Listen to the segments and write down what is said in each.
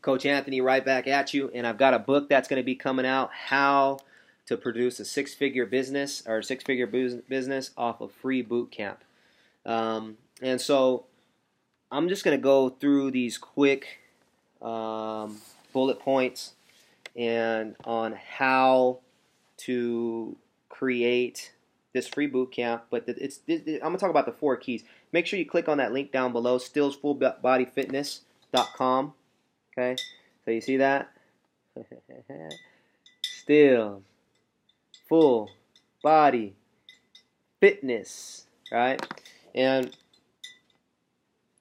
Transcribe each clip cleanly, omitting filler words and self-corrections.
Coach Anthony right back at you, and I've got a book that's going to be coming out, How to Produce a Six-Figure Business or Six-Figure Business off of free boot camp. And so I'm just going to go through these quick bullet points and on how to create this free boot camp. But I'm going to talk about the 4 keys. Make sure you click on that link down below, stillsfullbodyfitness.com. Okay, so you see that? Still full body fitness, right? And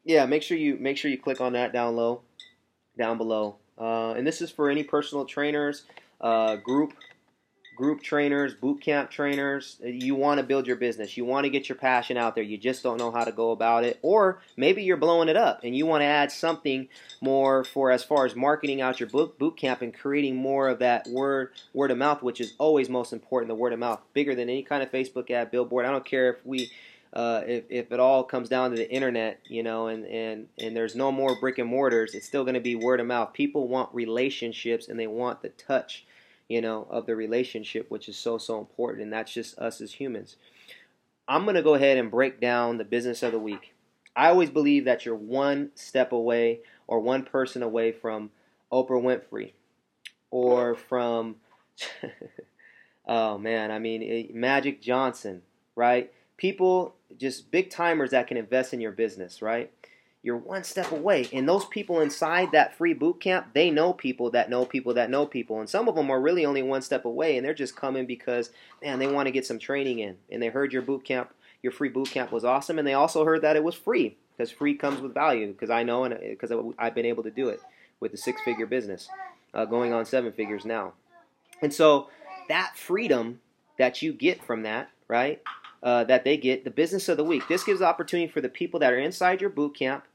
yeah, make sure you click on that down below. And this is for any personal trainers, group trainers, boot camp trainers. You want to build your business. You want to get your passion out there. You just don't know how to go about it. Or maybe you're blowing it up and you want to add something more for as far as marketing out your boot camp and creating more of that word of mouth, which is always most important, the word of mouth. Bigger than any kind of Facebook ad, billboard. I don't care if if it all comes down to the internet, you know, and there's no more brick and mortars, it's still going to be word of mouth. People want relationships and they want the touch, you know, of the relationship, which is so important, and that's just us as humans. I'm going to go ahead and break down the business of the week. I always believe that you're one step away or one person away from Oprah Winfrey or from, oh man, I mean, Magic Johnson, right? People, just big timers that can invest in your business, right? You're one step away. And those people inside that free boot camp, they know people that know people that know people. And some of them are really only one step away, and they're just coming because, man, they want to get some training in. And they heard your boot camp, your free boot camp was awesome, and they also heard that it was free, because free comes with value, because I know and because I've been able to do it with the 6-figure business, going on 7 figures now. And so that freedom that you get from that, right, that they get, the business of the week, this gives opportunity for the people that are inside your boot camp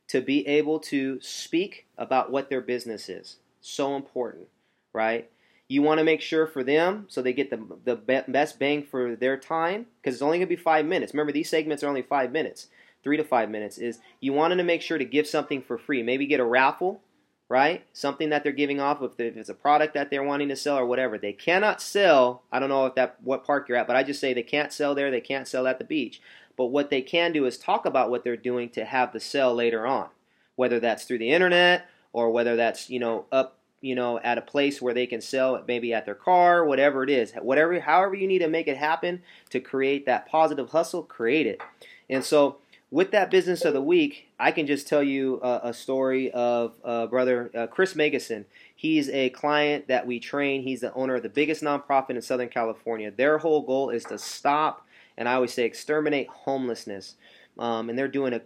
to be able to speak about what their business is. So important, right? You want to make sure for them so they get the best bang for their time, because it's only going to be 5 minutes. Remember, these segments are only 5 minutes, 3 to 5 minutes. Is you wanted to make sure to give something for free. Maybe get a raffle, right? Something that they're giving off, if it's a product that they're wanting to sell or whatever. They cannot sell, I don't know what park you're at, but I just say they can't sell there, they can't sell at the beach. But what they can do is talk about what they're doing to have the sell later on, whether that's through the internet or whether that's, you know, up, you know, at a place where they can sell it, maybe at their car, whatever it is, however you need to make it happen to create that positive hustle, create it. And so with that business of the week, I can just tell you a story of brother Chris Megason. He's a client that we train. He's the owner of the biggest nonprofit in Southern California. Their whole goal is to stop, and I always say exterminate homelessness. And they're doing an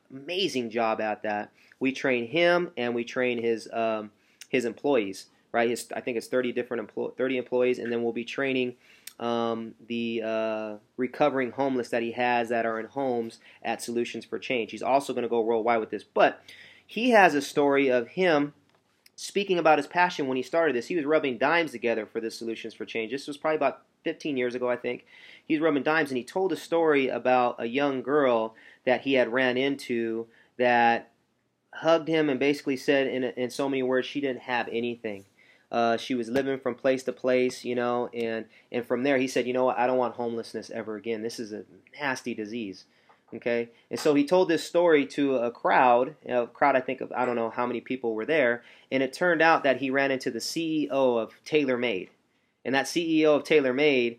amazing job at that. We train him and we train his employees, right? I think it's 30 employees, and then we'll be training the recovering homeless that he has that are in homes at Solutions for Change. He's also going to go worldwide with this. But he has a story of him speaking about his passion when he started this. He was rubbing dimes together for the Solutions for Change. This was probably about 15 years ago, I think. He's rubbing dimes, and he told a story about a young girl that he had ran into that hugged him and basically said in so many words she didn't have anything. She was living from place to place, you know, and from there he said, you know what, I don't want homelessness ever again. This is a nasty disease. Okay, and so he told this story to a crowd, I think of, I don't know how many people were there, and it turned out that he ran into the CEO of TaylorMade, and that CEO of TaylorMade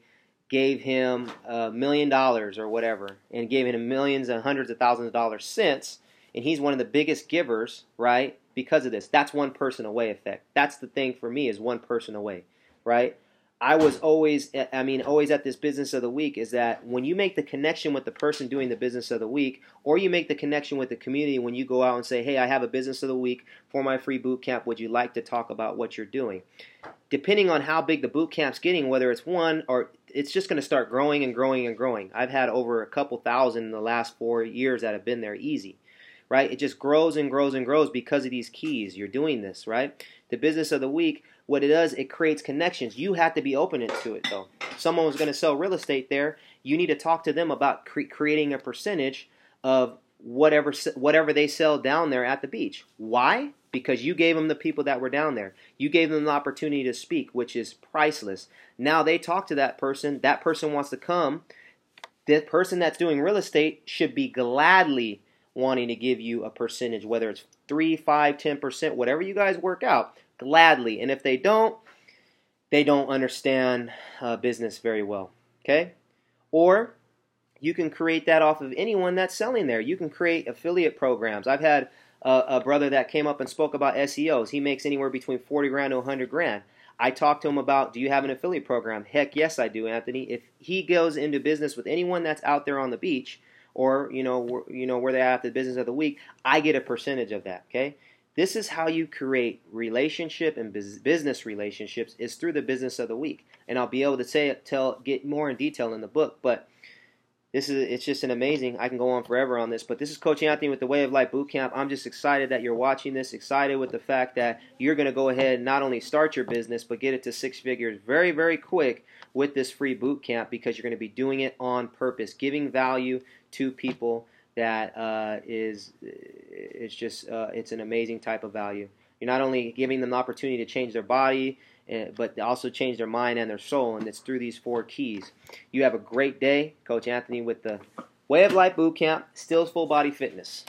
gave him $1 million or whatever, and gave him millions and hundreds of thousands of dollars since, and he's one of the biggest givers, right, because of this. That's one person away effect. That's the thing for me, is one person away, right? I was always at this business of the week, is that when you make the connection with the person doing the business of the week, or you make the connection with the community when you go out and say, hey, I have a business of the week for my free boot camp, would you like to talk about what you're doing? Depending on how big the boot camp's getting, whether it's one or it's just going to start growing and growing and growing. I've had over a couple thousand in the last 4 years that have been there easy, right? It just grows and grows and grows because of these keys. You're doing this, right? The business of the week, what it does, it creates connections. You have to be open to it, though. If someone was going to sell real estate there, you need to talk to them about creating a percentage of whatever they sell down there at the beach. Why? Because you gave them the people that were down there. You gave them the opportunity to speak, which is priceless. Now they talk to that person. That person wants to come. The person that's doing real estate should be gladly wanting to give you a percentage, whether it's 3, 5, 10%, whatever you guys work out, gladly. And if they don't understand business very well. Okay? Or you can create that off of anyone that's selling there. You can create affiliate programs. I've had a brother that came up and spoke about SEOs. He makes anywhere between 40 grand to 100 grand. I talked to him about, do you have an affiliate program? Heck yes, I do, Anthony. If he goes into business with anyone that's out there on the beach, or where they're at the business of the week, I get a percentage of that. Okay, this is how you create relationship and business relationships, is through the business of the week. And I'll be able to get more in detail in the book, but it's just an amazing. I can go on forever on this, but this is Coach Anthony with the Way of Life Bootcamp. I'm just excited that you're watching this, excited with the fact that you're going to go ahead and not only start your business, but get it to 6 figures very, very quick with this free bootcamp, because you're going to be doing it on purpose, giving value to people that it's an amazing type of value. You're not only giving them the opportunity to change their body, but also change their mind and their soul, and it's through these 4 keys. You have a great day. Coach Anthony with the Way of Life Bootcamp, Stills Full Body Fitness.